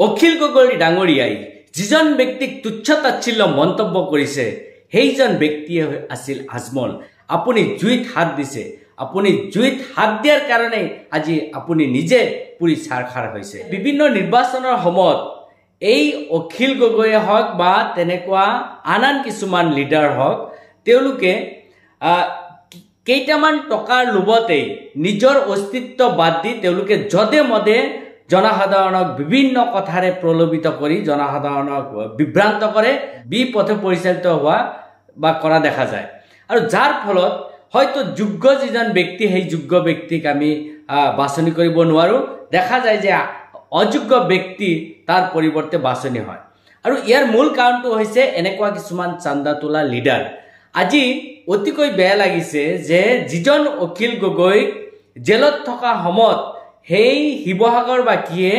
অখিল গগৈ ডাঙৰীয়াই যিজন ব্যক্তিক তুচ্ছ তাচ্ছিল্য মন্তব্য কৰিছে সেইজন ব্যক্তিয়ে আছিল আজমল। আপুনি জুইত হাত দিছে, আপুনি জুইত হাত দিয়াৰ কাৰণে আজি আপুনি নিজে পুৰি ছাৰখাৰ হৈছে। বিভিন্ন নিৰ্বাচনৰ সময়ত এই অখিল গগৈয়ে হওক বা তেনেকুৱা আন কিছুমান লিডাৰ হওক, তেওঁলোকে কেইটামান টকাৰ লোভতেই নিজৰ অস্তিত্ব বাদ দি তেওঁলোকে যধে মধে জনসাধাৰণক বিভিন্ন কথাৰে প্ৰলোভিত কৰি জনসাধাৰণক বিভ্ৰান্ত কৰে, বিপথে পৰিচালিত হোৱা বা কৰা দেখা যায়। আৰু যাৰ ফলত হয়তো যোগ্য যিজন ব্যক্তি সেই যোগ্য ব্যক্তিক আমি বাছনি কৰিব নোৱাৰোঁ, দেখা যায় যে অযোগ্য ব্যক্তি তাৰ পৰিৱৰ্তে বাছনি হয়। আৰু ইয়াৰ মূল কাৰণটো হৈছে এনেকুৱা কিছুমান চান্দা তোলা লিডাৰ। আজি অতিকৈ বেয়া লাগিছে যে যিজন অখিল গগৈ জেলত থকা সময়ত সেই শিৱসাগৰবাসীয়ে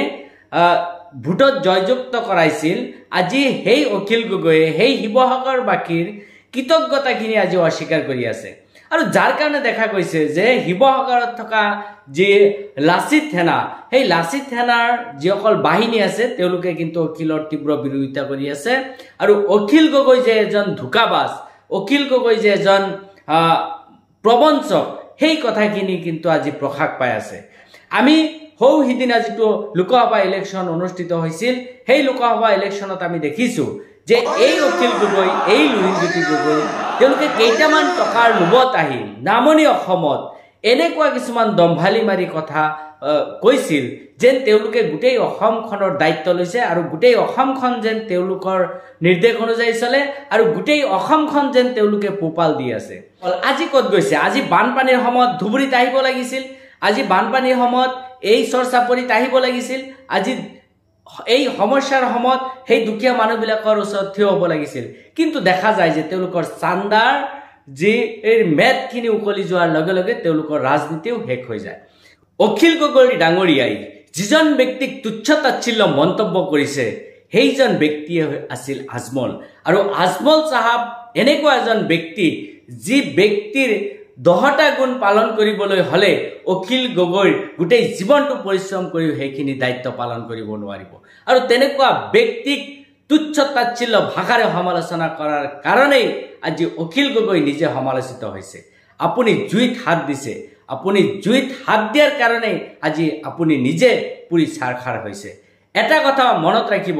ভোটত জয়যুক্ত কৰাইছিল, আজি সেই অখিল গগৈয়ে সেই শিৱসাগৰবাসীৰ কৃতজ্ঞতাখিনি আজি অস্বীকাৰ কৰি আছে। আৰু যাৰ কাৰণে দেখা গৈছে যে শিৱসাগৰত থকা যি লাচিত সেনা, সেই লাচিত সেনাৰ যিসকল বাহিনী আছে তেওঁলোকে কিন্তু অখিলৰ তীব্ৰ বিৰোধিতা কৰি আছে। আৰু অখিল গগৈ যে এজন ধোকাবাজ, অখিল গগৈ যে এজন প্ৰবঞ্চক, সেই কথাখিনি কিন্তু আজি প্ৰকাশ পাই আছে। আমি সিদিনা যিটো লোকসভা ইলেকশ্যন অনুষ্ঠিত হৈছিল, সেই লোকসভা ইলেকশ্যনত আমি দেখিছোঁ যে এই অখিল গগৈ, এই লুৰিণজ্যোতি গগৈ, তেওঁলোকে কেইটামান টকাৰ লোভত আহি নামনি অসমত এনেকুৱা কিছুমান দম্ভালি মাৰি কথা কৈছিল যেন তেওঁলোকে গোটেই অসমখনৰ দায়িত্ব লৈছে আৰু গোটেই অসমখন যেন তেওঁলোকৰ নিৰ্দেশ অনুযায়ী চলে আৰু গোটেই অসমখন যেন তেওঁলোকে পোহপাল দি আছে। আজি ক'ত গৈছে? আজি বানপানীৰ সময়ত ধুবুৰীত আহিব লাগিছিল, আজি বানপানীৰ সময়ত এই চৰচাপৰিত আহিব লাগিছিল, আজি এই সমস্যাৰ সময়ত সেই দুখীয়া মানুহবিলাকৰ ওচৰত থিয় হ'ব লাগিছিল। কিন্তু দেখা যায় যে তেওঁলোকৰ চান্দাৰ যি এই মেদখিনি উকলি যোৱাৰ লগে লগে তেওঁলোকৰ ৰাজনীতিও শেষ হৈ যায়। অখিল গগৈ ডাঙৰীয়াই যিজন ব্যক্তিক তুচ্ছ তাচ্ছিল্য মন্তব্য কৰিছে সেইজন ব্যক্তিয়ে আছিল আজমল। আৰু আজমল চাহাব এনেকুৱা এজন ব্যক্তি যি ব্যক্তিৰ 10টা গুণ পালন কৰিবলৈ হ'লে অখিল গগৈৰ গোটেই জীৱনটো পৰিশ্ৰম কৰিও সেইখিনি দায়িত্ব পালন কৰিব নোৱাৰিব। আৰু তেনেকুৱা ব্যক্তিক তুচ্ছ তাচ্ছিল্য ভাষাৰে সমালোচনা কৰাৰ কাৰণেই আজি অখিল গগৈ নিজে সমালোচিত হৈছে। আপুনি জুইত হাত দিছে, আপুনি জুইত হাত দিয়াৰ কাৰণেই আজি আপুনি নিজে পুৰি ছাৰখাৰ হৈছে। এটা কথা মনত ৰাখিব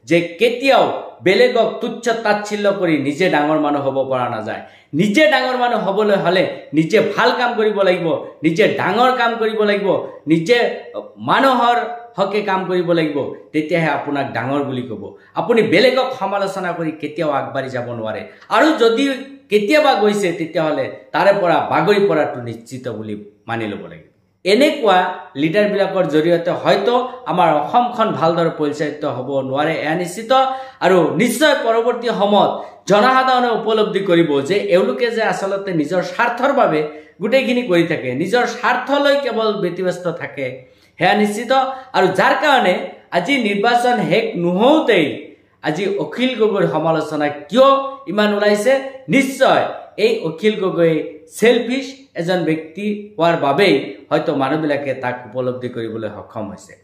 যে কেতিয়াও বেলেগক তুচ্ছ তাচ্ছিল্য কৰি নিজে ডাঙৰ মানুহ হ'ব পৰা নাযায়। নিজে ডাঙৰ মানুহ হ'বলৈ হ'লে নিজে ভাল কাম কৰিব লাগিব, নিজে ডাঙৰ কাম কৰিব লাগিব, নিজে মানুহৰ হকে কাম কৰিব লাগিব, তেতিয়াহে আপোনাক ডাঙৰ বুলি ক'ব। আপুনি বেলেগক সমালোচনা কৰি কেতিয়াও আগবাঢ়ি যাব নোৱাৰে। আৰু যদি কেতিয়াবা গৈছে তেতিয়াহ'লে তাৰে পৰা বাগৰি পৰাটো নিশ্চিত বুলি মানি ল'ব লাগিব। এনেকুৱা লিডাৰবিলাকৰ জৰিয়তে হয়তো আমাৰ অসমখন ভালদৰে পৰিচালিত হ'ব নোৱাৰে, এয়া নিশ্চিত। আৰু নিশ্চয় পৰৱৰ্তী সময়ত জনসাধাৰণে উপলব্ধি কৰিব যে এওঁলোকে যে আচলতে নিজৰ স্বাৰ্থৰ বাবে গোটেইখিনি কৰি থাকে, নিজৰ স্বাৰ্থলৈ কেৱল ব্যতিব্যস্ত থাকে, সেয়া নিশ্চিত। আৰু যাৰ কাৰণে আজি নিৰ্বাচন শেষ নহওঁতেই আজি অখিল গগৈৰ সমালোচনা কিয় ইমান ওলাইছে? নিশ্চয় এই অখিল গগৈ চেলফিছ এজন ব্যক্তি হোৱাৰ বাবেই হয়তো মানুহবিলাকে তাক উপলব্ধি কৰিবলৈ সক্ষম হৈছে।